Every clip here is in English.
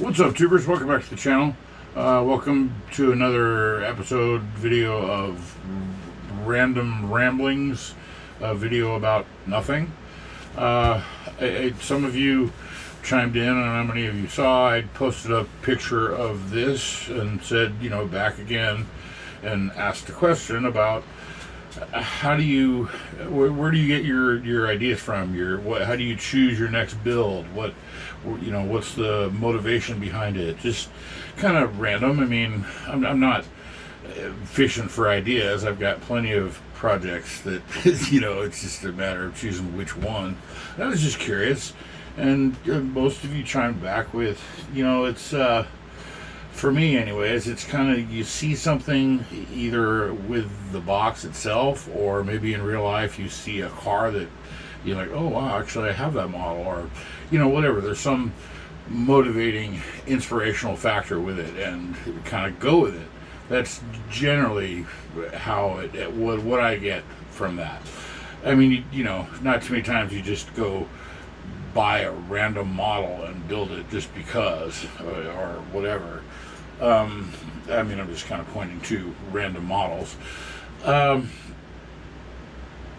What's up, tubers? Welcome back to the channel. Welcome to another episode video of Random Ramblings, a video about nothing. Some of you chimed in, and how many of you saw, I posted a picture of this and said, back again, and asked a question about how do you, where do you get your ideas from? How do you choose your next build? What's the motivation behind it? Just kind of random. I mean, I'm not fishing for ideas. I've got plenty of projects that, it's just a matter of choosing which one. I was just curious, and most of you chimed back with, it's, for me anyways, it's kind of, you see something either with the box itself, or maybe in real life you see a car that you're like, oh wow, actually I have that model, or whatever. There's some motivating, inspirational factor with it, and kind of go with it. That's generally how what I get from that. I mean, not too many times you just go buy a random model and build it just because, or whatever. I'm just kind of pointing to random models.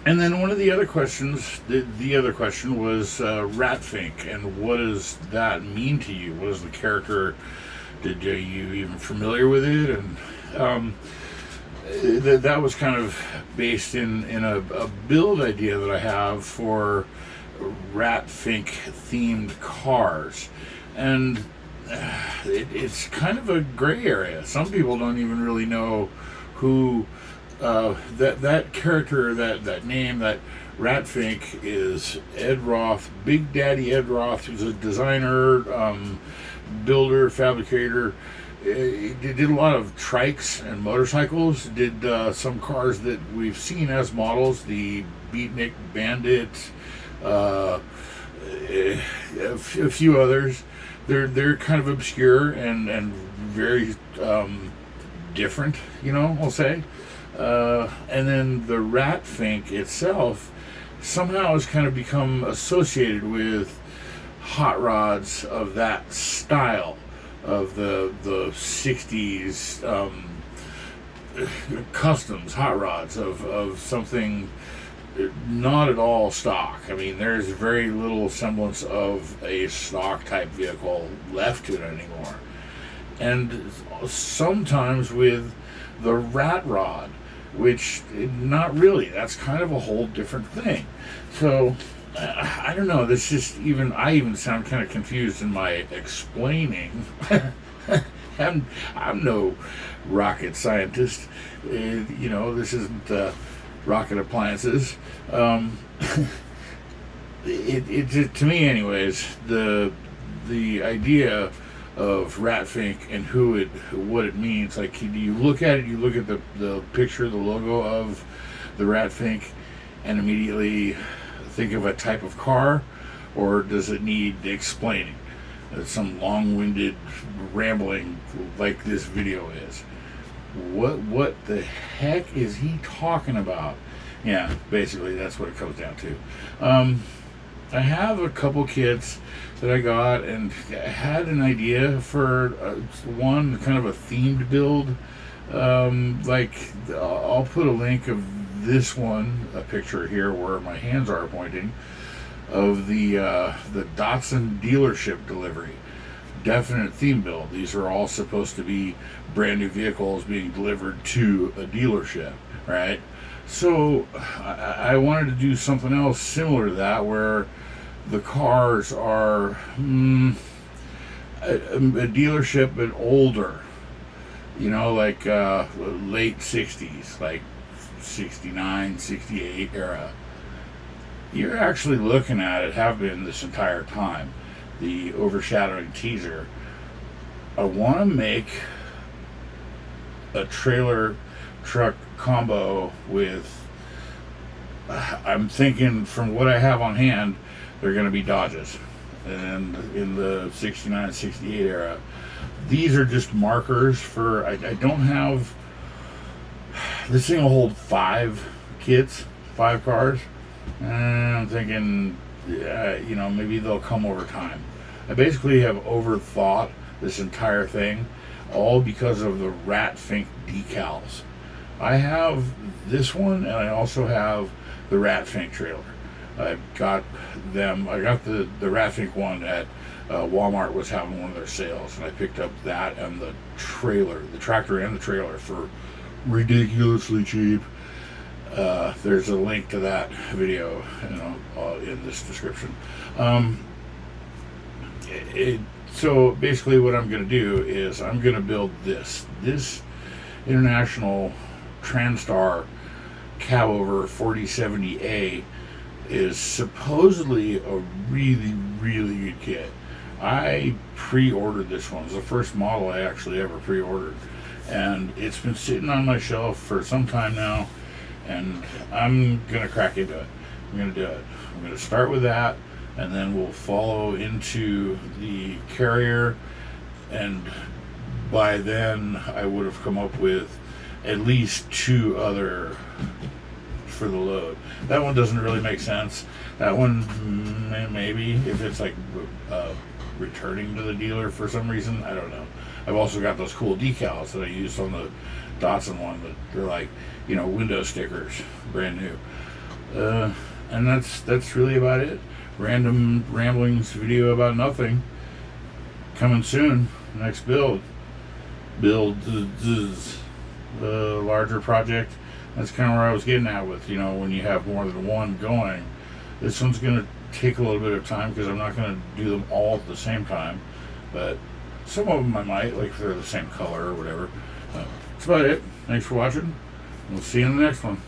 And then one of the other questions, the other question was Ratfink, and what does that mean to you? What is the character? Are you even familiar with it? And that was kind of based in a build idea that I have for Ratfink themed cars. And it's kind of a gray area. Some people don't even really know who that character, that name, that Ratfink is. Ed Roth, Big Daddy Ed Roth, who's a designer, builder, fabricator. He did a lot of trikes and motorcycles. Did some cars that we've seen as models, the Beatnik Bandit, a few others. They're kind of obscure and very different, I'll say. And then the Ratfink itself somehow has kind of become associated with hot rods of that style, of the 60s customs hot rods of something not at all stock. I mean, there's very little semblance of a stock type vehicle left to it anymore. And sometimes with the rat rod, which not really, that's kind of a whole different thing. So I don't know, this just I even sound kind of confused in my explaining. I'm no rocket scientist. This isn't rocket appliances. It to me anyways, the idea of Ratfink and what it means, like, you look at it, you look at the picture, the logo of the Ratfink, and immediately think of a type of car, or does it need explaining? Some long-winded rambling like this video is. What the heck is he talking about? Yeah, basically that's what it comes down to. I have a couple kits that I got, and I had an idea for one kind of a themed build. I'll put a link of this one, a picture here where my hands are pointing, of the Datsun dealership delivery. Definite theme build. These are all supposed to be brand new vehicles being delivered to a dealership, right? So I wanted to do something else similar to that, where the cars are a dealership but older, like late 60s, like 69, 68 era. You're actually looking at it, have been this entire time, the overshadowing teaser. I want to make a trailer truck combo with, I'm thinking from what I have on hand, they're going to be Dodges, and in the 69, 68 era. These are just markers for, I don't have, this thing will hold 5 kits, 5 cars, and I'm thinking, maybe they'll come over time. I basically have overthought this entire thing, all because of the Rat Fink decals. I have this one, and I also have the Rat Fink trailer. I got the Rat Fink one at Walmart was having one of their sales, and I picked up that and the tractor and the trailer for ridiculously cheap. There's a link to that video, in this description. So basically, what I'm going to do is I'm going to build this International Transtar Cabover 4070A is supposedly a really, really good kit. I pre-ordered this one. It's the first model I actually ever pre-ordered, and it's been sitting on my shelf for some time now, and I'm gonna crack into it. I'm gonna do it. I'm gonna start with that, and then we'll follow into the carrier, and by then I would have come up with at least 2 other for the load. That one doesn't really make sense. That one maybe, if it's like returning to the dealer for some reason, I don't know. I've also got those cool decals that I used on the Datsun one, that they're like, window stickers, brand new. And that's really about it. Random ramblings video about nothing. Coming soon. Next build the larger project. That's kind of where I was getting at with, when you have more than one going. This one's going to take a little bit of time because I'm not going to do them all at the same time, but some of them I might, like if they're the same color or whatever. That's about it. Thanks for watching. We'll see you in the next one.